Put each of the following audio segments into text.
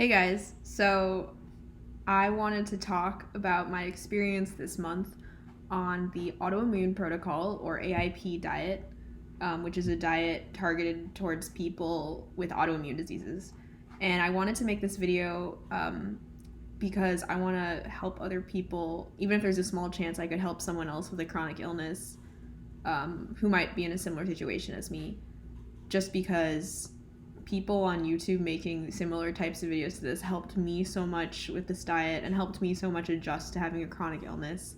Hey guys, so I wanted to talk about my experience this month on the Autoimmune Protocol or AIP diet, which is a diet targeted towards people with autoimmune diseases. And I wanted to make this video because I want to help other people, even if there's a small chance I could help someone else with a chronic illness who might be in a similar situation as me, just because people on YouTube making similar types of videos to this helped me so much with this diet and helped me so much adjust to having a chronic illness.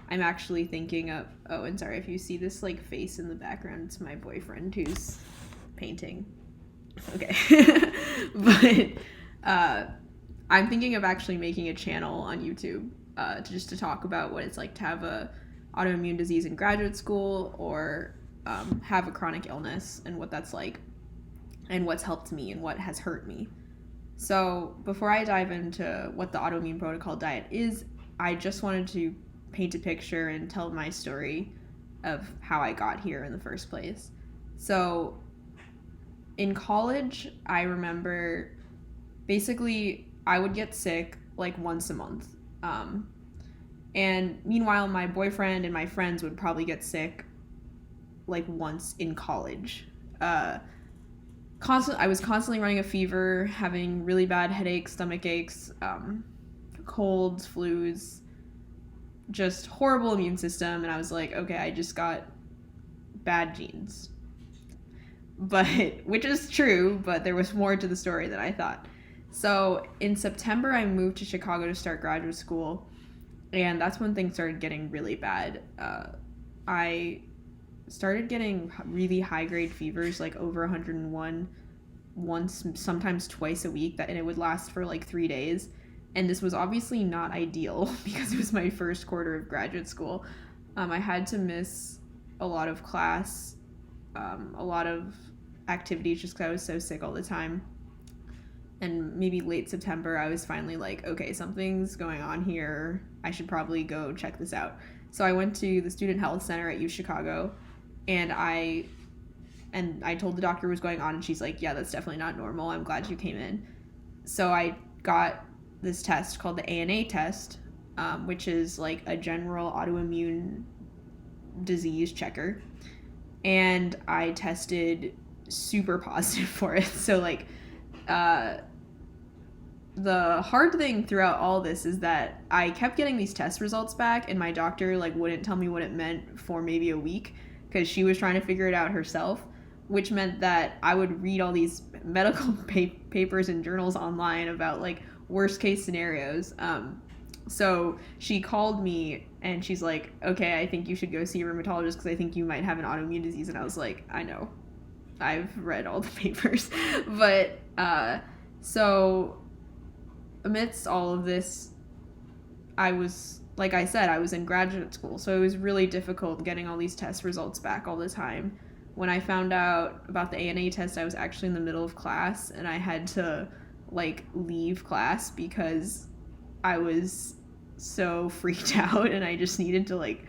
I'm actually thinking of, oh, and sorry if you see this like face in the background, it's my boyfriend who's painting. Okay. But I'm thinking of actually making a channel on YouTube to talk about what it's like to have a autoimmune disease in graduate school or have a chronic illness and what that's like and what's helped me and what has hurt me. So before I dive into what the Autoimmune Protocol diet is, I just wanted to paint a picture and tell my story of how I got here in the first place. So in college, I remember basically I would get sick like once a month. And meanwhile, my boyfriend and my friends would probably get sick like once in college. I was constantly running a fever, having really bad headaches, stomach aches, colds, flus, just horrible immune system. And I was like, okay, I just got bad genes. But, which is true, but there was more to the story than I thought. So in September, I moved to Chicago to start graduate school. And that's when things started getting really bad. I started getting really high grade fevers, like over 101 once, sometimes twice a week, and it would last for like 3 days. And this was obviously not ideal because it was my first quarter of graduate school. I had to miss a lot of class, a lot of activities just because I was so sick all the time. And maybe late September, I was finally like, okay, something's going on here. I should probably go check this out. So I went to the Student Health Center at U Chicago, and I told the doctor what was going on, and she's like, yeah, that's definitely not normal. I'm glad you came in. So I got this test called the ANA test, which is like a general autoimmune disease checker. And I tested super positive for it. So like, the hard thing throughout all this is that I kept getting these test results back, and my doctor like wouldn't tell me what it meant for maybe a week because she was trying to figure it out herself, which meant that I would read all these medical papers and journals online about like worst case scenarios. So she called me and she's like, okay, I think you should go see a rheumatologist because I think you might have an autoimmune disease. And I was like, I know, I've read all the papers. But so amidst all of this, I was, like I said, I was in graduate school, so it was really difficult getting all these test results back all the time. When I found out about the ANA test, I was actually in the middle of class, and I had to, like, leave class because I was so freaked out, and I just needed to, like,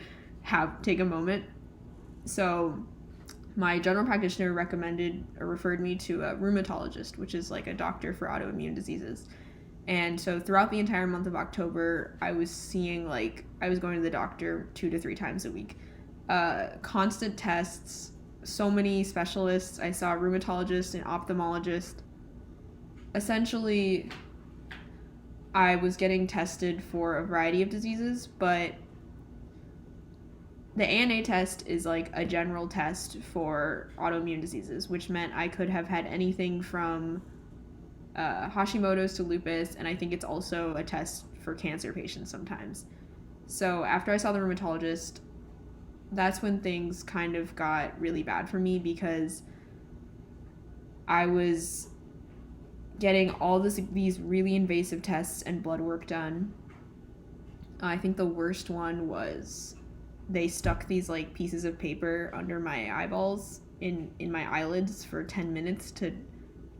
take a moment. So my general practitioner recommended or referred me to a rheumatologist, which is like a doctor for autoimmune diseases. And so throughout the entire month of October, I was going to the doctor 2 to 3 times a week. Constant tests, so many specialists. I saw a rheumatologist, an ophthalmologist. Essentially, I was getting tested for a variety of diseases, but the ANA test is like a general test for autoimmune diseases, which meant I could have had anything from Hashimoto's to lupus, and I think it's also a test for cancer patients sometimes. So after I saw the rheumatologist, that's when things kind of got really bad for me because I was getting all these really invasive tests and blood work done. I think the worst one was they stuck these like pieces of paper under my eyeballs in my eyelids for 10 minutes to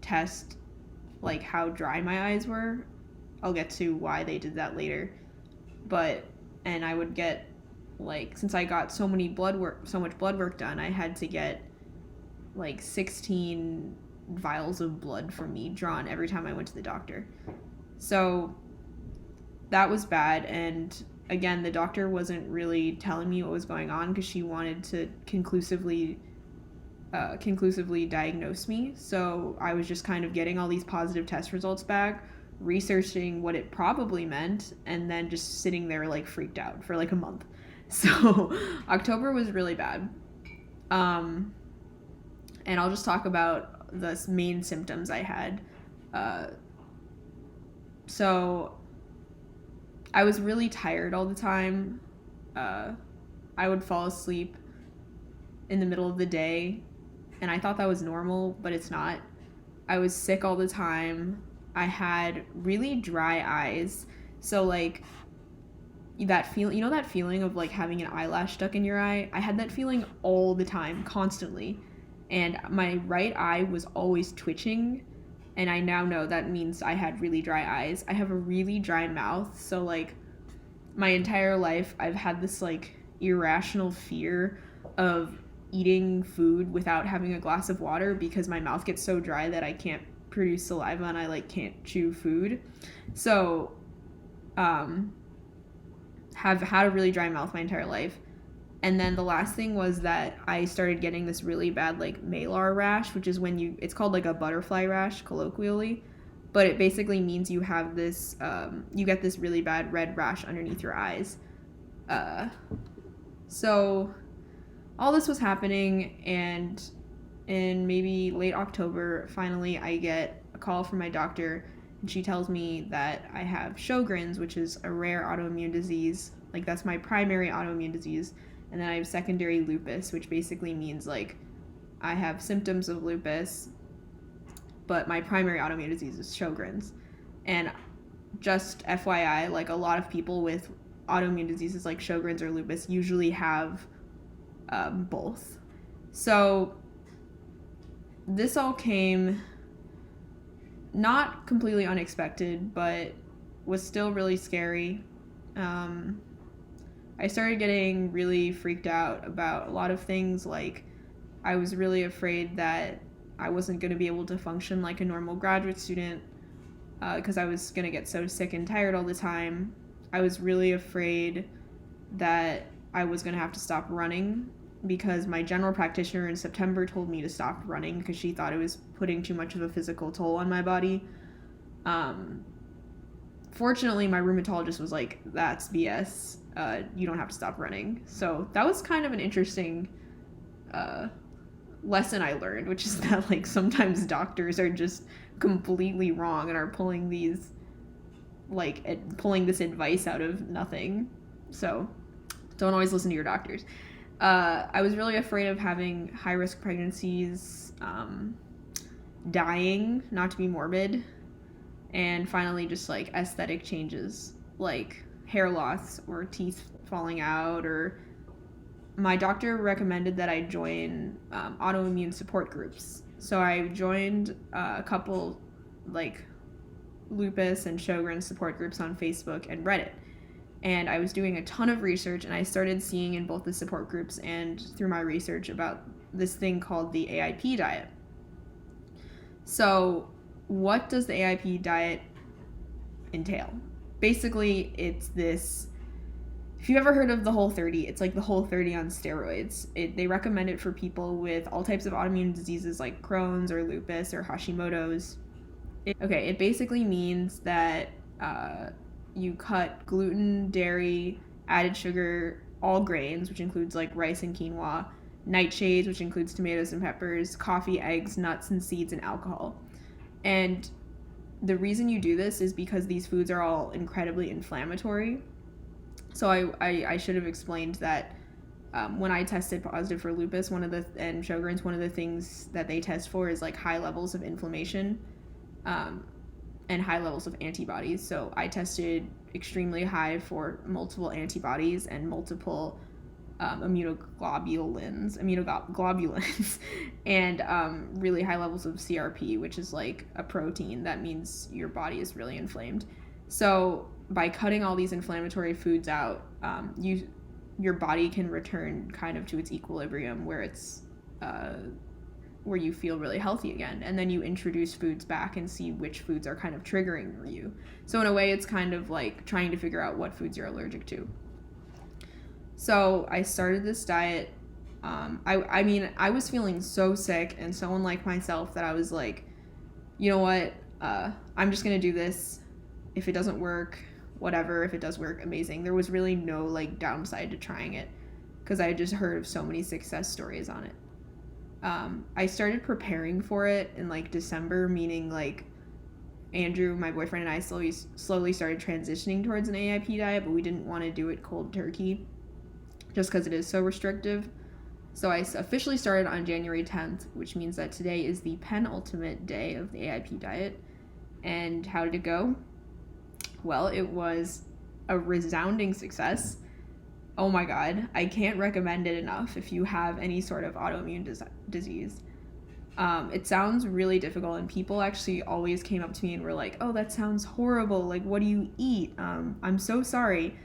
test like how dry my eyes were. I'll get to why they did that later. And I would get like, since I got so much blood work done, I had to get like 16 vials of blood from me drawn every time I went to the doctor. So that was bad. And again, the doctor wasn't really telling me what was going on because she wanted to conclusively diagnose me. So I was just kind of getting all these positive test results back, researching what it probably meant, and then just sitting there like freaked out for like a month. So October was really bad. And I'll just talk about the main symptoms I had. So I was really tired all the time. I would fall asleep in the middle of the day, and I thought that was normal, but it's not. I was sick all the time. I had really dry eyes. So like that feeling of like having an eyelash stuck in your eye? I had that feeling all the time, constantly. And my right eye was always twitching, and I now know that means I had really dry eyes. I have a really dry mouth, so like my entire life I've had this like irrational fear of eating food without having a glass of water because my mouth gets so dry that I can't produce saliva and I like can't chew food. So have had a really dry mouth my entire life. And then the last thing was that I started getting this really bad like malar rash, which is when it's called like a butterfly rash colloquially, but it basically means you have this you get this really bad red rash underneath your eyes. So all this was happening, and in maybe late October, finally I get a call from my doctor, and she tells me that I have Sjogren's, which is a rare autoimmune disease. Like that's my primary autoimmune disease. And then I have secondary lupus, which basically means like I have symptoms of lupus, but my primary autoimmune disease is Sjogren's. And just FYI, like a lot of people with autoimmune diseases like Sjogren's or lupus usually have both. So this all came not completely unexpected, but was still really scary. I started getting really freaked out about a lot of things. Like I was really afraid that I wasn't going to be able to function like a normal graduate student because I was going to get so sick and tired all the time. I was really afraid that I was going to have to stop running because my general practitioner in September told me to stop running because she thought it was putting too much of a physical toll on my body. Fortunately, my rheumatologist was like, that's BS. You don't have to stop running. So that was kind of an interesting lesson I learned, which is that like sometimes doctors are just completely wrong and are pulling this advice out of nothing. So don't always listen to your doctors. I was really afraid of having high-risk pregnancies, dying, not to be morbid, and finally just like aesthetic changes like hair loss or teeth falling out. Or my doctor recommended that I join autoimmune support groups. So I joined a couple like lupus and Sjogren's support groups on Facebook and Reddit. And I was doing a ton of research, and I started seeing in both the support groups and through my research about this thing called the AIP diet. So what does the AIP diet entail? Basically, it's this, if you've ever heard of the Whole30, it's like the Whole30 on steroids. They recommend it for people with all types of autoimmune diseases like Crohn's or lupus or Hashimoto's. It basically means that you cut gluten, dairy, added sugar, all grains, which includes like rice and quinoa, nightshades, which includes tomatoes and peppers, coffee, eggs, nuts and seeds, and alcohol. And the reason you do this is because these foods are all incredibly inflammatory. So I should have explained that when I tested positive for lupus, and Sjogren's, one of the things that they test for is like high levels of inflammation and high levels of antibodies. So I tested extremely high for multiple antibodies and multiple immunoglobulins, and really high levels of CRP, which is like a protein that means your body is really inflamed. So by cutting all these inflammatory foods out, your body can return kind of to its equilibrium where it's where you feel really healthy again, and then you introduce foods back and see which foods are kind of triggering for you. So in a way, it's kind of like trying to figure out what foods you're allergic to. So I started this diet. I mean, I was feeling so sick and so unlike myself that I was like, you know what, I'm just gonna do this. If it doesn't work, whatever. If it does work, amazing. There was really no like downside to trying it because I had just heard of so many success stories on it. I started preparing for it in like December, meaning like Andrew, my boyfriend, and I slowly started transitioning towards an AIP diet, but we didn't want to do it cold turkey just because it is so restrictive. So I officially started on January 10th, which means that today is the penultimate day of the AIP diet. And how did it go? Well, it was a resounding success. Oh my god, I can't recommend it enough if you have any sort of autoimmune disease. It sounds really difficult, and people actually always came up to me and were like, oh, that sounds horrible. Like, what do you eat? I'm so sorry.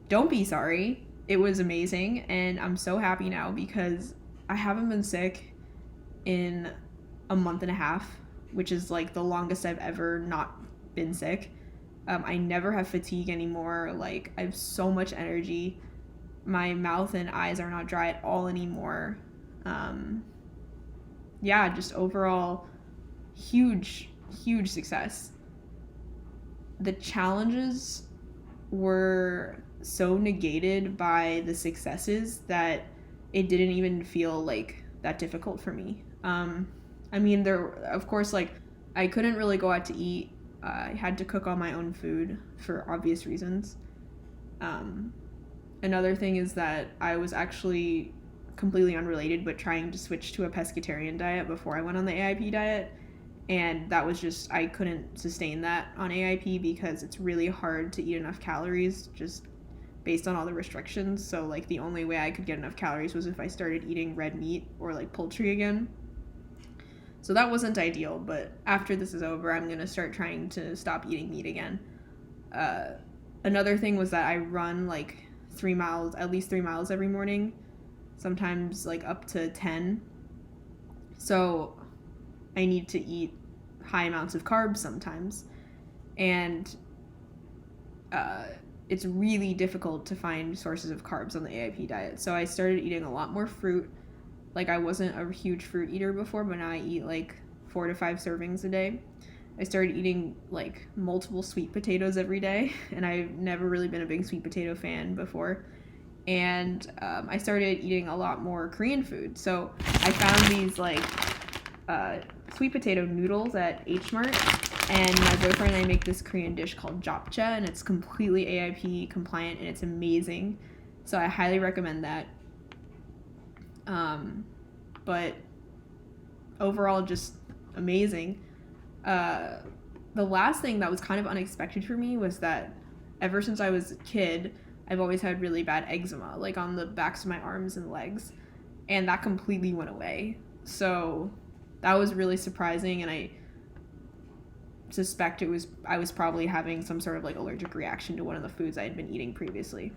Don't be sorry. It was amazing, and I'm so happy now because I haven't been sick in a month and a half, which is like the longest I've ever not been sick. I never have fatigue anymore. Like, I have so much energy. My mouth and eyes are not dry at all anymore. Yeah, just overall huge success. The challenges were so negated by the successes that it didn't even feel like that difficult for me. I mean, there, of course, like, I couldn't really go out to eat. I had to cook all my own food for obvious reasons. Another thing is that I was actually completely unrelated, but trying to switch to a pescatarian diet before I went on the AIP diet. And that was just, I couldn't sustain that on AIP because it's really hard to eat enough calories just based on all the restrictions. So, like, the only way I could get enough calories was if I started eating red meat or, like, poultry again. So that wasn't ideal, but after this is over, I'm going to start trying to stop eating meat again. Another thing was that I run, like, 3 miles, at least 3 miles every morning, sometimes, like, up to 10. So I need to eat high amounts of carbs sometimes. And it's really difficult to find sources of carbs on the AIP diet. So I started eating a lot more fruit. Like, I wasn't a huge fruit eater before, but now I eat like 4 to 5 servings a day. I started eating like multiple sweet potatoes every day, and I've never really been a big sweet potato fan before. And I started eating a lot more Korean food. So I found these like sweet potato noodles at H Mart, and my boyfriend and I make this Korean dish called japchae, and it's completely AIP compliant, and it's amazing. So I highly recommend that. But overall, just amazing. The last thing that was kind of unexpected for me was that ever since I was a kid, I've always had really bad eczema, like on the backs of my arms and legs, and that completely went away. So that was really surprising, and I suspect I was probably having some sort of like allergic reaction to one of the foods I had been eating previously.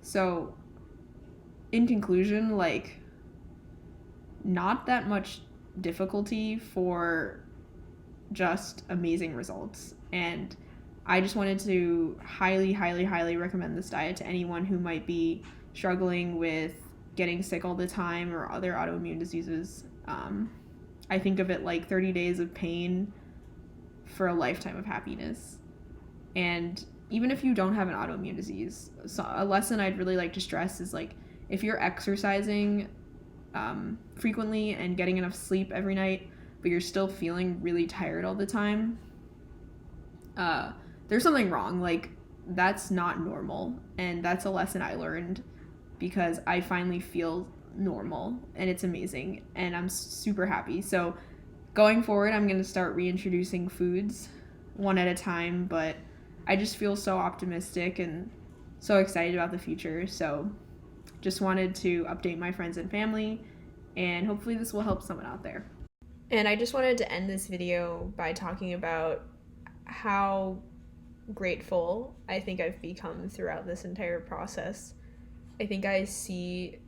So in conclusion, like, not that much difficulty for just amazing results. And I just wanted to highly recommend this diet to anyone who might be struggling with getting sick all the time or other autoimmune diseases. I think of it like 30 days of pain for a lifetime of happiness. And even if you don't have an autoimmune disease, so a lesson I'd really like to stress is, like, if you're exercising frequently and getting enough sleep every night, but you're still feeling really tired all the time, there's something wrong. Like, that's not normal. And that's a lesson I learned because I finally feel normal, and it's amazing, and I'm super happy. So going forward, I'm going to start reintroducing foods one at a time, but I just feel so optimistic and so excited about the future. So just wanted to update my friends and family, and hopefully this will help someone out there. And I just wanted to end this video by talking about how grateful I think I've become throughout this entire process. I think I see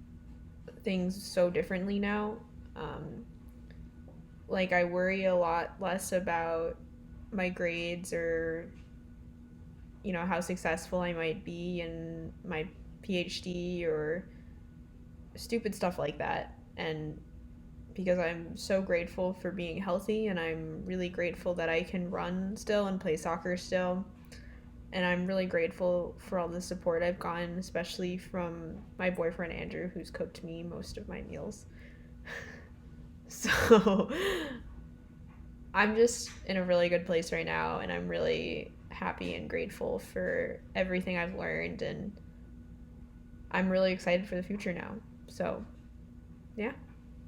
things so differently now. like I worry a lot less about my grades or how successful I might be in my PhD or stupid stuff like that. And because I'm so grateful for being healthy, and I'm really grateful that I can run still and play soccer still. And I'm really grateful for all the support I've gotten, especially from my boyfriend Andrew, who's cooked me most of my meals. So I'm just in a really good place right now, and I'm really happy and grateful for everything I've learned, and I'm really excited for the future now. So, yeah.